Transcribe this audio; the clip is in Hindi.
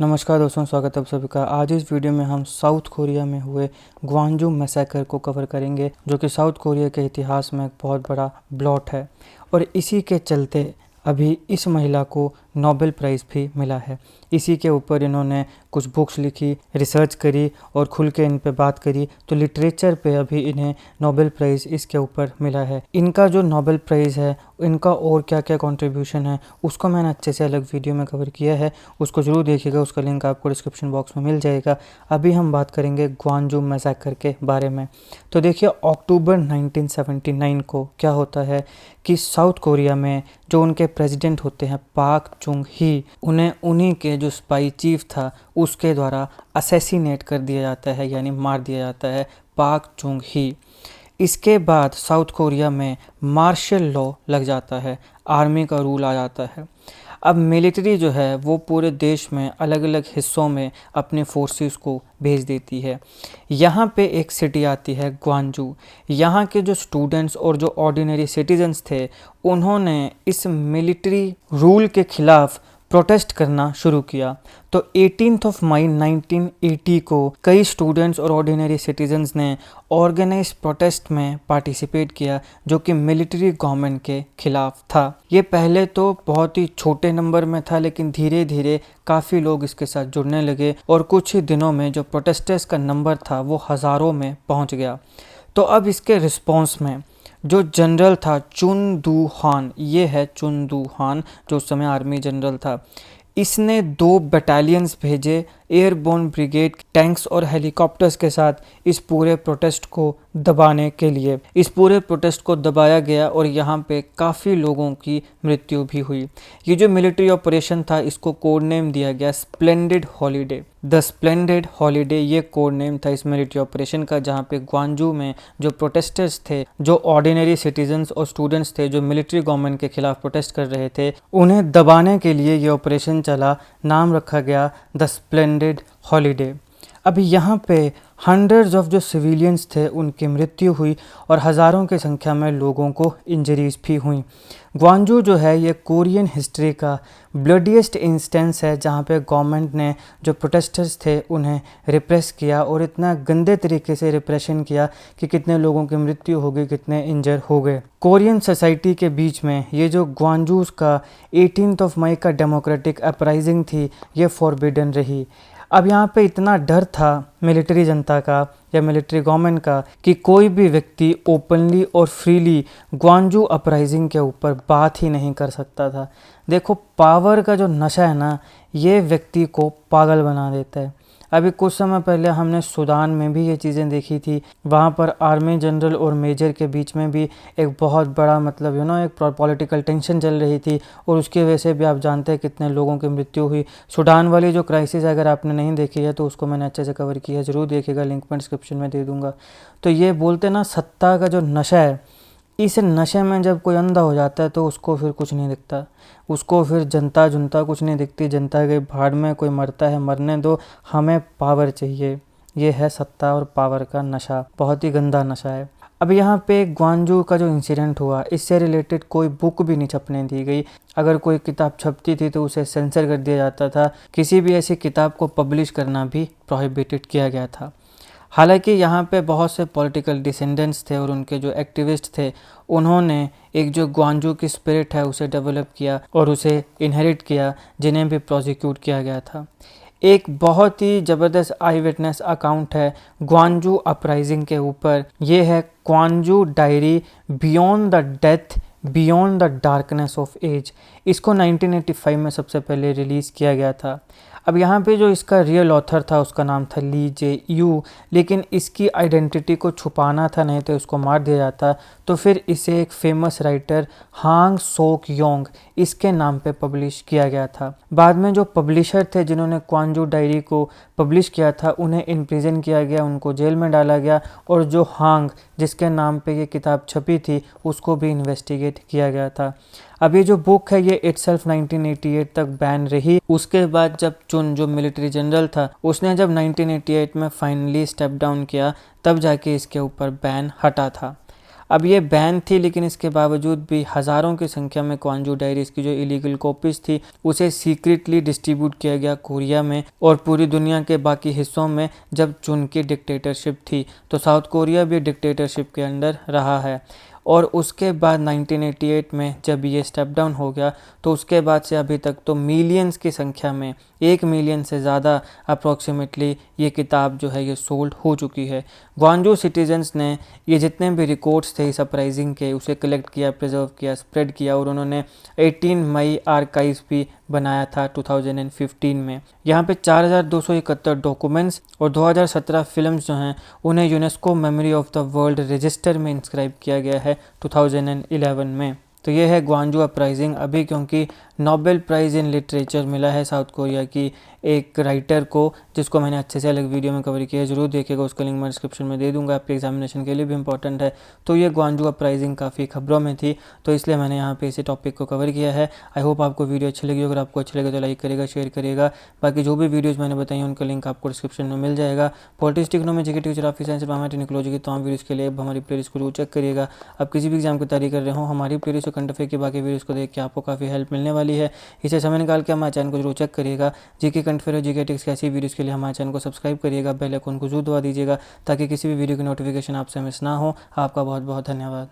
नमस्कार दोस्तों, स्वागत है आप सभी का। आज इस वीडियो में हम साउथ कोरिया में हुए ग्वांजू मैसेकर को कवर करेंगे, जो कि साउथ कोरिया के इतिहास में एक बहुत बड़ा ब्लॉट है और इसी के चलते अभी इस महिला को नोबेल प्राइज़ भी मिला है। इसी के ऊपर इन्होंने कुछ बुक्स लिखी, रिसर्च करी और खुल के इन पे बात करी, तो लिटरेचर पे अभी इन्हें नोबेल प्राइज़ इसके ऊपर मिला है। इनका जो नोबेल प्राइज़ है, इनका और क्या क्या कंट्रीब्यूशन है, उसको मैंने अच्छे से अलग वीडियो में कवर किया है, उसको ज़रूर देखिएगा। उसका लिंक आपको डिस्क्रिप्शन बॉक्स में मिल जाएगा। अभी हम बात करेंगे ग्वांजू मैसेकर के बारे में। तो देखिए, अक्टूबर 1979 को क्या होता है कि साउथ कोरिया में जो उनके प्रेसिडेंट होते हैं पाक चुंग ही, उन्हें उन्हीं के जो स्पाई चीफ था उसके द्वारा असैसिनेट कर दिया जाता है, यानी मार दिया जाता है पाक चुंग ही। इसके बाद साउथ कोरिया में मार्शल लॉ लग जाता है, आर्मी का रूल आ जाता है। अब मिलिट्री जो है वो पूरे देश में अलग अलग हिस्सों में अपने फोर्सेस को भेज देती है। यहाँ पे एक सिटी आती है ग्वांजू। यहाँ के जो स्टूडेंट्स और जो ऑर्डिनरी सिटीजन्स थे, उन्होंने इस मिलिट्री रूल के खिलाफ प्रोटेस्ट करना शुरू किया। तो 18 मई 1980 को कई स्टूडेंट्स और ऑर्डिनरी सिटीजन्स ने ऑर्गेनाइज प्रोटेस्ट में पार्टिसिपेट किया, जो कि मिलिट्री गवर्नमेंट के खिलाफ था। ये पहले तो बहुत ही छोटे नंबर में था, लेकिन धीरे धीरे काफ़ी लोग इसके साथ जुड़ने लगे और कुछ ही दिनों में जो प्रोटेस्टर्स का नंबर था वो हज़ारों में पहुंच गया। तो अब इसके रिस्पॉन्स में जो जनरल था चुन दू हान, ये है चुन दू हान जो उस समय आर्मी जनरल था, इसने 2 बटालियंस भेजे एयरबोर्न ब्रिगेड टैंक्स और हेलीकॉप्टर्स के साथ इस पूरे प्रोटेस्ट को दबाने के लिए। इस पूरे प्रोटेस्ट को दबाया गया और यहाँ पे काफ़ी लोगों की मृत्यु भी हुई। ये जो मिलिट्री ऑपरेशन था, इसको कोड नेम दिया गया splendid holiday. The splendid holiday ये कोड नेम था इस मिलिट्री ऑपरेशन का, जहाँ पे ग्वांजू में जो प्रोटेस्टर्स थे, जो ऑर्डिनरी सिटीजन्स और स्टूडेंट्स थे, जो मिलिट्री गवर्नमेंट के खिलाफ प्रोटेस्ट कर रहे थे, उन्हें दबाने के लिए ये ऑपरेशन चला। नाम रखा गया द स्प्लेंडेड हॉलीडे। अभी यहाँ पे हंड्रेड्स ऑफ जो सिविलियंस थे उनकी मृत्यु हुई और हज़ारों की संख्या में लोगों को इंजरीज भी हुई। ग्वांजू जो है ये कोरियन हिस्ट्री का ब्लडीएस्ट इंस्टेंस है, जहाँ पे गवर्नमेंट ने जो प्रोटेस्टर्स थे उन्हें रिप्रेस किया और इतना गंदे तरीके से रिप्रेशन किया कि कितने लोगों की मृत्यु हो गई, कितने इंजर हो गए। कोरियन सोसाइटी के बीच में ये जो ग्वांजूस का 18 मई का डेमोक्रेटिक अपराइजिंग थी, ये फॉरबिडन रही। अब यहाँ पे इतना डर था मिलिट्री जनता का या मिलिट्री गवर्नमेंट का कि कोई भी व्यक्ति ओपनली और फ्रीली ग्वांजू अपराइजिंग के ऊपर बात ही नहीं कर सकता था। देखो, पावर का जो नशा है ना, ये व्यक्ति को पागल बना देता है। अभी कुछ समय पहले हमने सूडान में भी ये चीज़ें देखी थी। वहाँ पर आर्मी जनरल और मेजर के बीच में भी एक बहुत बड़ा एक पॉलिटिकल टेंशन चल रही थी और उसकी वजह से भी आप जानते हैं कितने लोगों की मृत्यु हुई। सूडान वाली जो क्राइसिस अगर आपने नहीं देखी है तो उसको मैंने अच्छे से कवर किया है, ज़रूर देखिएगा, लिंक मैं डिस्क्रिप्शन में दे दूँगा। तो ये बोलते ना, सत्ता का जो नशा है, इस नशे में जब कोई अंधा हो जाता है तो उसको फिर कुछ नहीं दिखता, उसको फिर जनता जुनता कुछ नहीं दिखती। जनता के भाड़ में, कोई मरता है मरने दो, हमें पावर चाहिए। ये है सत्ता और पावर का नशा, बहुत ही गंदा नशा है। अब यहाँ पे ग्वांजू का जो इंसिडेंट हुआ, इससे रिलेटेड कोई बुक भी नहीं छपने दी गई। अगर कोई किताब छपती थी तो उसे सेंसर कर दिया जाता था। किसी भी ऐसी किताब को पब्लिश करना भी प्रोहिबिटेड किया गया था। हालांकि यहाँ पे बहुत से पॉलिटिकल डिसेंडेंट्स थे और उनके जो एक्टिविस्ट थे, उन्होंने एक जो ग्वांजू की स्पिरिट है उसे डेवलप किया और उसे इनहेरिट किया, जिन्हें भी प्रोसिक्यूट किया गया था। एक बहुत ही ज़बरदस्त आई विटनेस अकाउंट है ग्वांजू अपराइजिंग के ऊपर। ये है Gwangju diary beyond the death beyond the darkness of age. इसको 1985 में सबसे पहले रिलीज़ किया गया था। अब यहाँ पे जो इसका रियल ऑथर था उसका नाम था ली जे यू, लेकिन इसकी आइडेंटिटी को छुपाना था, नहीं तो इसको मार दिया जाता। तो फिर इसे एक फेमस राइटर हांग सोक योंग, इसके नाम पे पब्लिश किया गया था। बाद में जो पब्लिशर थे जिन्होंने ग्वांजू डायरी को पब्लिश किया था, उन्हें इम्प्रिजन किया गया, उनको जेल में डाला गया और जो हांग जिसके नाम पे ये किताब छपी थी उसको भी इन्वेस्टिगेट किया गया था। अब ये जो बुक है ये इटसेल्फ 1988 तक बैन रही। उसके बाद जब चुन जो मिलिट्री जनरल था, उसने जब 1988 में फाइनली स्टेप डाउन किया, तब जाके इसके ऊपर बैन हटा था। अब ये बैन थी, लेकिन इसके बावजूद भी हज़ारों की संख्या में क्वांजू डायरीज़ की जो इलीगल कॉपीज़ थी उसे सीक्रेटली डिस्ट्रीब्यूट किया गया कोरिया में और पूरी दुनिया के बाकी हिस्सों में। जब चुन की डिक्टेटरशिप थी तो साउथ कोरिया भी डिक्टेटरशिप के अंडर रहा है। और उसके बाद 1988 में जब ये स्टेप डाउन हो गया तो उसके बाद से अभी तक तो मिलियंस की संख्या में, 1 मिलियन से ज़्यादा अप्रॉक्सीमेटली ये किताब जो है ये सोल्ड हो चुकी है। ग्वांजू सिटीजन्स ने ये जितने भी रिकॉर्ड्स थे इस अपराइजिंग के उसे कलेक्ट किया, प्रिजर्व किया, स्प्रेड किया और उन्होंने 18 मई आर्काइव्स भी बनाया था 2015 में। यहाँ पे 4271 डॉक्यूमेंट्स और 2017 फिल्म्स जो हैं उन्हें UNESCO memory of the world register में इंस्क्राइब किया गया है 2011 में। तो ये है ग्वांजू अपराइजिंग। अभी क्योंकि नोबेल प्राइज़ इन लिटरेचर मिला है साउथ कोरिया की एक राइटर को, जिसको मैंने अच्छे से अलग वीडियो में कवर किया है, ज़रूर देखिएगा, उसका लिंक मैं डिस्क्रिप्शन में दे दूंगा, आपके एग्जामिनेशन के लिए भी इंपॉर्टेंट है। तो ये ग्वांजू अपराइजिंग काफ़ी खबरों में थी, तो इसलिए मैंने यहाँ पे इसी टॉपिक को कवर किया है। आई होप आपको वीडियो अच्छी लगी। अगर आपको अच्छी लगे तो लाइक करेगा, शेयर करेगा। बाकी जो भी वीडियोज़ मैंने बताई उनका लिंक आपको डिस्क्रिप्शन में मिल जाएगा। Politics, economy, GK, geography, science, environment, ecology की तमाम वीडियोज़ के लिए अब हमारी प्लेलिस्ट को जरूर चेक करिएगा। आप किसी भी एग्जाम की तैयारी कर रहे हो, हमारी प्लेलिस्ट और करंट अफेयर की बाकी वीडियोज़ को देख के आपको काफ़ी हेल्प मिलने वाली है। इसे समय निकाल के हमारे चैनल को जरूर चेक करिएगा। जीके, करंट अफेयर और जीके टिक्स की ऐसी वीडियोज़ के लिए हमारे चैनल को सब्सक्राइब करिएगा, बेल आइकन को जरूर दबा दीजिएगा ताकि किसी भी वीडियो की नोटिफिकेशन आपसे मिस ना हो। आपका बहुत बहुत धन्यवाद।